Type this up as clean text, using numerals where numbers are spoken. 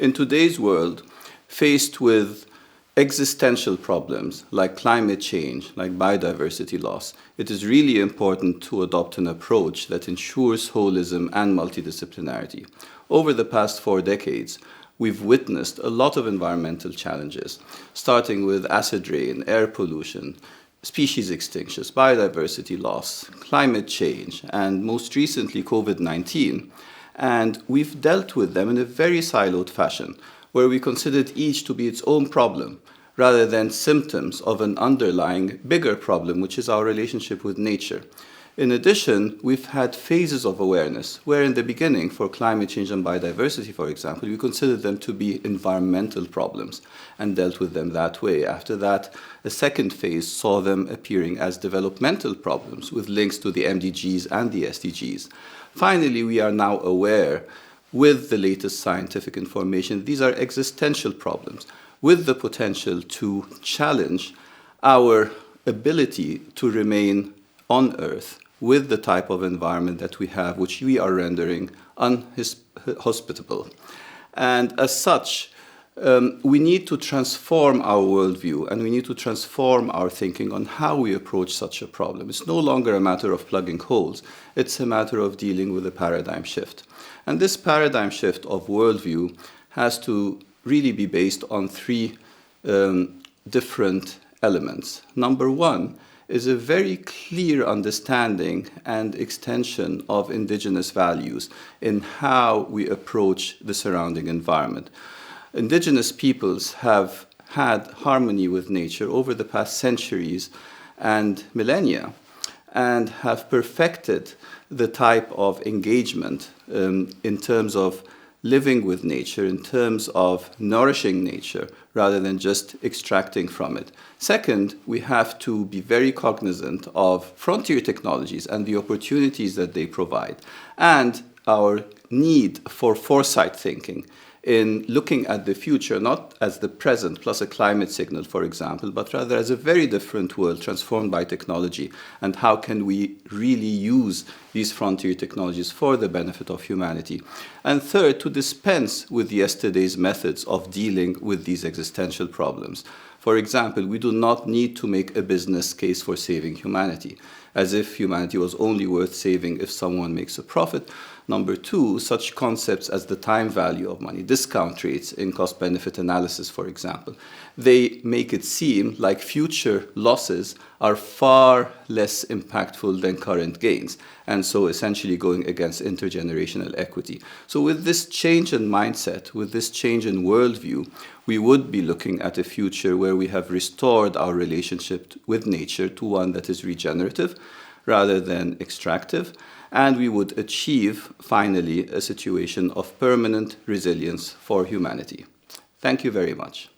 In today's world, faced with existential problems like climate change, like biodiversity loss, it is really important to adopt an approach that ensures holism and multidisciplinarity. Over the past 4 decades, we've witnessed a lot of environmental challenges, starting with acid rain, air pollution, species extinctions, biodiversity loss, climate change, and most recently COVID-19. And we've dealt with them in a very siloed fashion, where we considered each to be its own problem, rather than symptoms of an underlying bigger problem, which is our relationship with nature. In addition, we've had phases of awareness, where in the beginning, for climate change and biodiversity, for example, we considered them to be environmental problems and dealt with them that way. After that, a second phase saw them appearing as developmental problems with links to the MDGs and the SDGs. Finally, we are now aware, with the latest scientific information, these are existential problems with the potential to challenge our ability to remain on Earth with the type of environment that we have, which we are rendering unhospitable. And as such, we need to transform our worldview, and we need to transform our thinking on how we approach such a problem. It's no longer a matter of plugging holes. It's a matter of dealing with a paradigm shift. And this paradigm shift of worldview has to really be based on 3 different elements. Number 1 is a very clear understanding and extension of indigenous values in how we approach the surrounding environment. Indigenous peoples have had harmony with nature over the past centuries and millennia, and have perfected the type of engagement in terms of living with nature, in terms of nourishing nature, rather than just extracting from it. Second, we have to be very cognizant of frontier technologies and the opportunities that they provide, and our need for foresight thinking in looking at the future, not as the present plus a climate signal, for example, but rather as a very different world transformed by technology, and how can we really use these frontier technologies for the benefit of humanity. And third, to dispense with yesterday's methods of dealing with these existential problems. For example, we do not need to make a business case for saving humanity, as if humanity was only worth saving if someone makes a profit. Number 2, such concepts as the time value of money, discount rates in cost-benefit analysis, for example, they make it seem like future losses are far less impactful than current gains, and so essentially going against intergenerational equity. So with this change in mindset, with this change in worldview, we would be looking at a future where we have restored our relationship with nature to one that is regenerative rather than extractive, and we would achieve, finally, a situation of permanent resilience for humanity. Thank you very much.